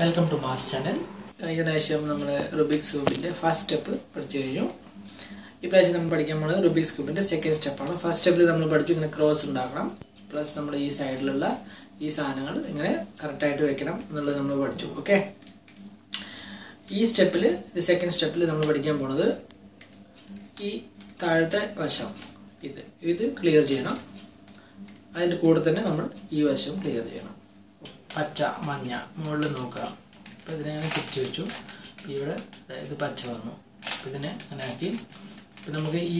Welcome to Mars channel. ഇതിനാശം നമ്മൾ rubik cube ന്റെ first step പഠിച്ചു കഴിഞ്ഞു. ഈ പ്രാവശ്യം നമ്മൾ പഠിക്കാൻ പോകുന്നത് rubik cube ന്റെ സെക്കൻഡ് സ്റ്റെപ്പ് ആണ്. ഫസ്റ്റ് സ്റ്റെപ്പിൽ നമ്മൾ പഠിച്ചു ഇങ്ങനെ ക്രോസ് ഉണ്ടാക്കണം. പ്ലസ് നമ്മൾ ഈ സൈഡിലുള്ള ഈ സാധനങ്ങൾ ഇങ്ങനെ കറക്റ്റ് ആയിട്ട് വെക്കണം എന്നുള്ളത് നമ്മൾ പഠിച്ചു. ഓക്കേ. ഈ സ്റ്റെപ്പിൽ സെക്കൻഡ് സ്റ്റെപ്പിൽ നമ്മൾ പഠിക്കാൻ പോകുന്നത് ഈ താഴത്തെ വശം ഇത് ക്ലിയർ ചെയ്യണം. അതിന്റെ കൂടെ തന്നെ നമ്മൾ ഈ വശവും ക്ലിയർ ചെയ്യണം. പച്ച മഞ്ഞ മുകളിൽ നോക്കുക. അപ്പോൾ ഇതിനെ അങ്ങനെ തിരിച്ചു വെച്ചു. ഇവിടെ ഇത് പച്ച വന്നു. ഇതിനെ അങ്ങനെ ആക്കി. അപ്പോൾ നമുക്ക് ഈ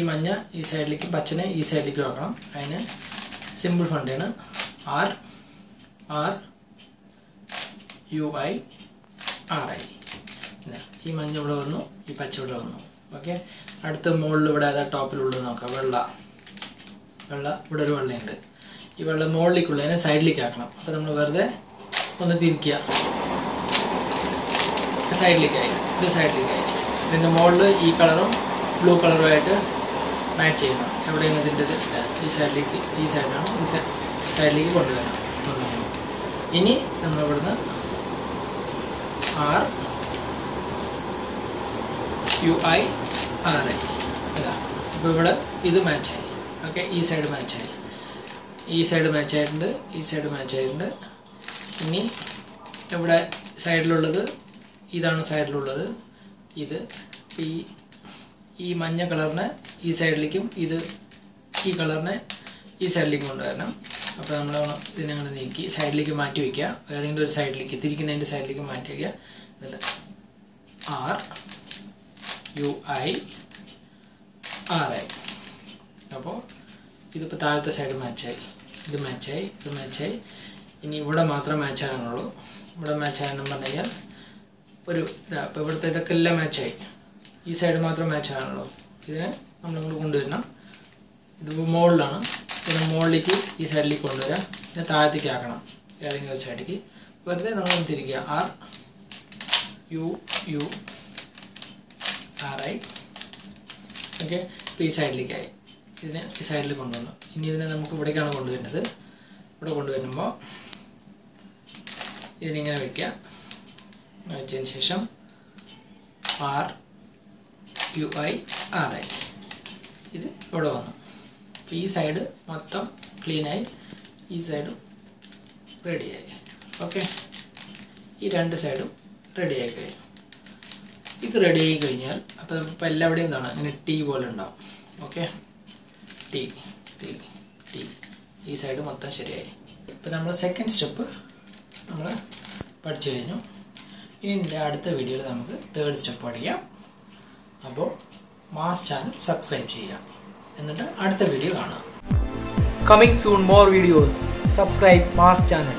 മഞ്ഞ ഈ സൈഡിലേക്ക് പച്ചനെ ഈ സൈഡിലേക്ക് വെക്കണം. അതിന് simple ഫണ്ടാണ് R U I R I. ഈ മഞ്ഞ ഇവിടെ വന്നു, ഈ പച്ച ഇവിടെ വന്നു. ഓക്കെ. അടുത്ത മുകളിൽ ഇവിടെ അതാ ടോപ്പിലുള്ളത് നോക്കാം. വെള്ള ഇവിടെ ഒരു വെള്ളയുണ്ട്. ഈ വെള്ളം മുകളിലേക്കുള്ളതിനെ സൈഡിലേക്ക് ആക്കണം. അപ്പോൾ നമ്മൾ വെറുതെ ഒന്ന് തിരിക്കുക. സൈഡിലേക്കായി ഇത് സൈഡിലേക്കായി. ഇതിൻ്റെ മുകളിൽ ഈ കളറും ബ്ലൂ കളറുമായിട്ട് മാച്ച് ചെയ്യണം. എവിടെയാണ് ഇതിൻ്റെ ഈ സൈഡിലാണ് ഈ സൈഡിലേക്ക് കൊണ്ടുവരണം. ഇനി നമ്മൾ ഇവിടുന്ന് R U I R I അപ്പോൾ ഇവിടെ ഇത് മാച്ചായി. ഓക്കെ. ഈ സൈഡ് മാച്ചായി. ഈ സൈഡ് മാച്ച് ആയിട്ടുണ്ട്. ഇനി ഇവിടെ സൈഡിലുള്ളത് ഇതാണ്. സൈഡിലുള്ളത് ഇത് ഈ മഞ്ഞ കളറിനെ ഈ സൈഡിലേക്കും ഈ കളറിനെ ഈ സൈഡിലേക്കും കൊണ്ടുവരണം. അപ്പോൾ നമ്മൾ ഇതിനങ്ങനെ നീക്കി സൈഡിലേക്ക് മാറ്റി വയ്ക്കുക. ഏതെങ്കിലും ഒരു സൈഡിലേക്ക് തിരിക്കുന്നതിൻ്റെ സൈഡിലേക്ക് മാറ്റി വയ്ക്കുക. എന്നിട്ട് R U I R I. അപ്പോൾ ഇതിപ്പോൾ താഴത്തെ സൈഡ് മാച്ചായി. ഇത് മാച്ചായി. ഇനി ഇവിടെ മാത്രം മാച്ച് ആകാനുള്ളൂ. ഇവിടെ മാച്ച് ആകാനെന്ന് പറഞ്ഞു കഴിഞ്ഞാൽ അപ്പോൾ ഇവിടുത്തെ ഇതൊക്കെ എല്ലാം മാച്ചായി. ഈ സൈഡ് മാത്രം മാച്ച് ആകാനുള്ളൂ. ഇതിനെ നമ്മളിങ്ങോട്ട് കൊണ്ടുവരണം. ഇതിപ്പോൾ മുകളിലാണ്. ഇതിനെ മുകളിലേക്ക് ഈ സൈഡിലേക്ക് കൊണ്ടുവരാം. ഇതിനെ താഴത്തേക്ക് ആക്കണം. ഏതെങ്കിലും ഒരു സൈഡിലേക്ക് വെറുതെ നമ്മൾ തിരിക്കുക. R U R I. Okay. ഇപ്പോൾ ഈ സൈഡിലേക്കായി. ഇതിനെ ഈ സൈഡിൽ കൊണ്ടുവന്നു. ഇനി ഇതിനെ നമുക്ക് ഇവിടേക്കാണ് കൊണ്ടുവരുന്നത്. ഇവിടെ കൊണ്ടുവരുമ്പോൾ ഇതിനിങ്ങനെ വയ്ക്കുക. വെച്ചതിന് ശേഷം R U I R I. ഇത് ഇവിടെ വന്നു. അപ്പോൾ ഈ സൈഡ് മൊത്തം ക്ലീനായി. ഈ സൈഡും റെഡിയായി. ഓക്കെ. ഈ രണ്ട് സൈഡും റെഡിയായി കഴിഞ്ഞു. ഇത് റെഡിയായി കഴിഞ്ഞാൽ അപ്പോൾ നമുക്കിപ്പോൾ എല്ലാവിടെയും എന്താണ് ഇങ്ങനെ T പോലെ ഉണ്ടാവും. ഓക്കെ. T ഈ സൈഡ് മൊത്തം ശരിയായി. ഇപ്പോൾ നമ്മൾ സെക്കൻഡ് സ്റ്റെപ്പ് നമ്മൾ പഠിച്ചു കഴിഞ്ഞു. ഇനി ഇതിൻ്റെ അടുത്ത വീഡിയോയിൽ നമുക്ക് തേർഡ് സ്റ്റെപ്പ് പഠിക്കാം. അപ്പോൾ മാസ് ചാനൽ സബ്സ്ക്രൈബ് ചെയ്യുക. എന്നിട്ട് അടുത്ത വീഡിയോ കാണാം. Coming soon more videos. Subscribe Mass channel.